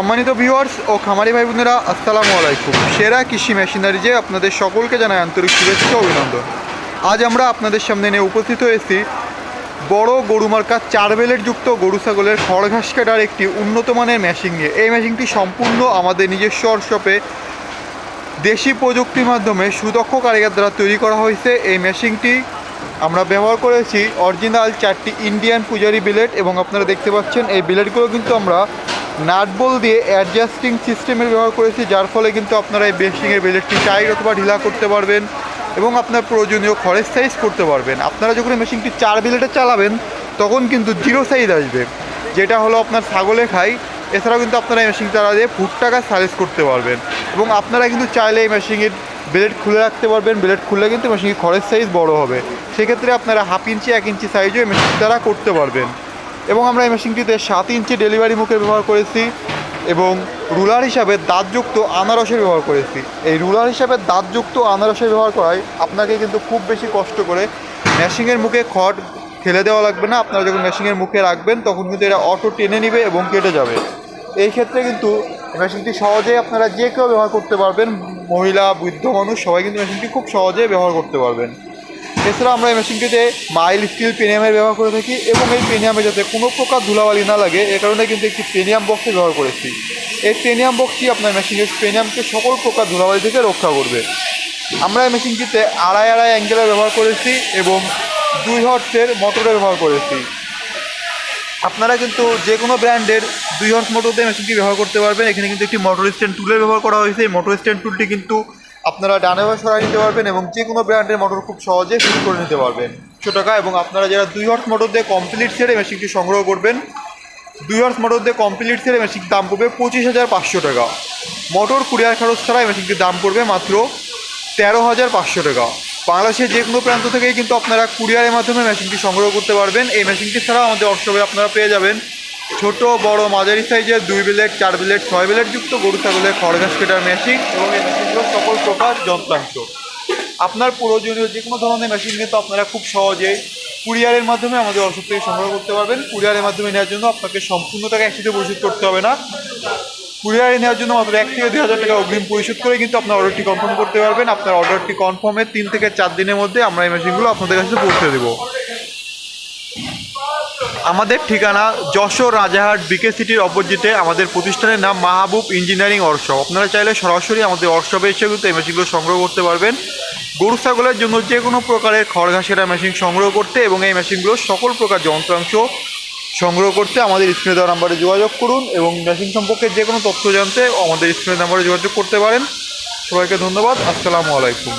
সম্মানিত ভিউয়ার্স ও খামারি ভাই বোনেরা, আসসালামু আলাইকুম। সেরা কৃষি মেশিনারিজে আপনাদের সকলকে জানাই আন্তরিক শুভেচ্ছা ও অভিনন্দন। আজ আমরা আপনাদের সামনে নিয়ে উপস্থিত হয়েছি বড় গরু মার্কা 4 বেলেট যুক্ত গরু ছাগলের খড় ঘাস কাটার একটি উন্নত মানের মেশিন নিয়ে। এই মেশিনটি সম্পূর্ণ আমাদের নিজস্ব ওয়ার্কশপে দেশি প্রযুক্তির মাধ্যমে সুদক্ষ কারিগর দ্বারা তৈরি করা হয়েছে। এই মেশিনটি আমরা ব্যবহার করেছি অরিজিনাল 4টি ইন্ডিয়ান পূজারি বিলেট, এবং আপনারা দেখতে পাচ্ছেন এই বিলেটগুলো কিন্তু আমরা নাটবল দিয়ে অ্যাডজাস্টিং সিস্টেমের ব্যবহার করেছি, যার ফলে কিন্তু আপনারা এই বেশিংয়ের বিলেটটি টাইট অথবা ঢিলা করতে পারবেন এবং আপনার প্রয়োজনীয় খড়ের সাইজ করতে পারবেন। আপনারা যখন এই মেশিনটি 4 বিলেটে চালাবেন তখন কিন্তু 0 সাইজ আসবে, যেটা হলো আপনার ছাগলে খাই। এছাড়াও কিন্তু আপনারা এই মেশিন চালা দিয়ে ফুট টাকা সাইজ করতে পারবেন, এবং আপনারা কিন্তু চাইলে এই মেশিনের ব্লেড খুলে রাখতে পারবেন। ব্লেড খুললে কিন্তু মেশিনের খড়ের সাইজ বড় হবে, সেক্ষেত্রে আপনারা 1/2 ইঞ্চি 1 ইঞ্চি সাইজও এই মেশিন দ্বারা করতে পারবেন। এবং আমরা এই মেশিনটিতে 7 ইঞ্চি ডেলিভারি মুখের ব্যবহার করেছি এবং রুলার হিসাবে দাঁতযুক্ত আনারসের ব্যবহার করেছি। এই রুলার হিসাবে দাঁতযুক্ত আনারসের ব্যবহার করায় আপনাকে কিন্তু খুব বেশি কষ্ট করে মেশিনের মুখে খড় ফেলে দেওয়া লাগবে না। আপনারা যখন মেশিনের মুখে রাখবেন তখন কিন্তু এটা অটো টেনে নেবে এবং কেটে যাবে। এই ক্ষেত্রে কিন্তু মেশিনটি সহজেই আপনারা যে কেউ ব্যবহার করতে পারবেন, মহিলা, বৃদ্ধ মানুষ সবাই কিন্তু মেশিনটি খুব সহজেই ব্যবহার করতে পারবেন। এছাড়া আমরা এই মেশিনটিতে মাইল স্টিল পেনিয়ামের ব্যবহার করে থাকি, এবং এই পেনিয়ামে যাতে কোনো প্রকার ধুলাবালি না লাগে এ কারণে কিন্তু একটি পেনিয়াম বক্সের ব্যবহার করেছি। এই পেনিয়াম বক্সটি আপনার মেশিনের পেনিয়ামকে সকল প্রকার ধুলাবালি থেকে রক্ষা করবে। আমরা এই মেশিনটিতে 2.5 অ্যাঙ্গেলের ব্যবহার করেছি এবং 2 হর্সের মোটরের ব্যবহার করেছি। আপনারা কিন্তু যে কোনো ব্র্যান্ডের 2 হর্স মোটর দিয়ে মেশিনটি ব্যবহার করতে পারবেন। এখানে কিন্তু একটি মোটর স্ট্যান্ড টুলের ব্যবহার করা হয়েছে। এই মোটর স্ট্যান্ড টুলটি কিন্তু আপনারা ডানে বামে সরাই নিতে পারবেন এবং যে কোনো ব্র্যান্ডের মোটর খুব সহজে ফিট করে নিতে পারবেন 100 টাকা। এবং আপনারা যারা 2 হর্স মোটর দিয়ে কমপ্লিট সেরে মেশিনটি সংগ্রহ করবেন, 2 হর্স মোটর দিয়ে কমপ্লিট সেরে মেশিনটির দাম পড়বে 25,500 টাকা। মোটর কুরিয়ার খরচ ছাড়া মেশিনটির দাম পড়বে মাত্র 13,500 টাকা। বাংলাদেশের যে কোনো প্রান্ত থেকেই কিন্তু আপনারা কুরিয়ারের মাধ্যমে মেশিনটি সংগ্রহ করতে পারবেন। এই মেশিনটি ছাড়াও আমাদের ওয়ার্কশপে আপনারা পেয়ে যাবেন ছোট, বড়, মাঝারি সাইজের 2 বিলেট, 4 বিলেট, 6 বিলেট যুক্ত গরু ছাগলের খড় ঘাস কাটার মেশিন, এবং এই মেশিনগুলোর সকল প্রকার যন্ত্রাংশ। আপনার প্রয়োজনীয় যে কোনো ধরনের মেশিন কিন্তু আপনারা খুব সহজেই কুরিয়ারের মাধ্যমে আমাদের ওয়ার্কশপ থেকে সংগ্রহ করতে পারবেন। কুরিয়ারের মাধ্যমে নেওয়ার জন্য আপনাকে সম্পূর্ণ টাকা একসাথে পরিশোধ করতে হবে না। কুরিয়ারে নেওয়ার জন্য মাত্র 1 থেকে 2 হাজার টাকা অগ্রিম পরিশোধ করে কিন্তু আপনার অর্ডারটি কনফার্ম করতে পারবেন। আপনার অর্ডারটি কনফার্মের 3 থেকে 4 দিনের মধ্যে আমরা এই মেশিনগুলো আপনাদের কাছে পৌঁছে দেবো। আমাদের ঠিকানা যশোর রাজারহাট বিকে সিটির অপোজিটে। আমাদের প্রতিষ্ঠানের নাম মাহবুব ইঞ্জিনিয়ারিং ওয়ার্কশপ। আপনারা চাইলে সরাসরি আমাদের ওয়ার্কশপে এসে কিন্তু এই মেশিনগুলো সংগ্রহ করতে পারবেন। গরু ছাগলের জন্য যে কোনো প্রকারের খড় ঘাসেরা মেশিন সংগ্রহ করতে এবং এই মেশিনগুলো সকল প্রকার যন্ত্রাংশ সংগ্রহ করতে আমাদের স্ক্রিনে দেওয়া নাম্বারে যোগাযোগ করুন, এবং মেশিন সম্পর্কে যে কোনো তথ্য জানতে আমাদের স্ক্রিনে নাম্বারে যোগাযোগ করতে পারেন। সবাইকে ধন্যবাদ। আসসালামু আলাইকুম।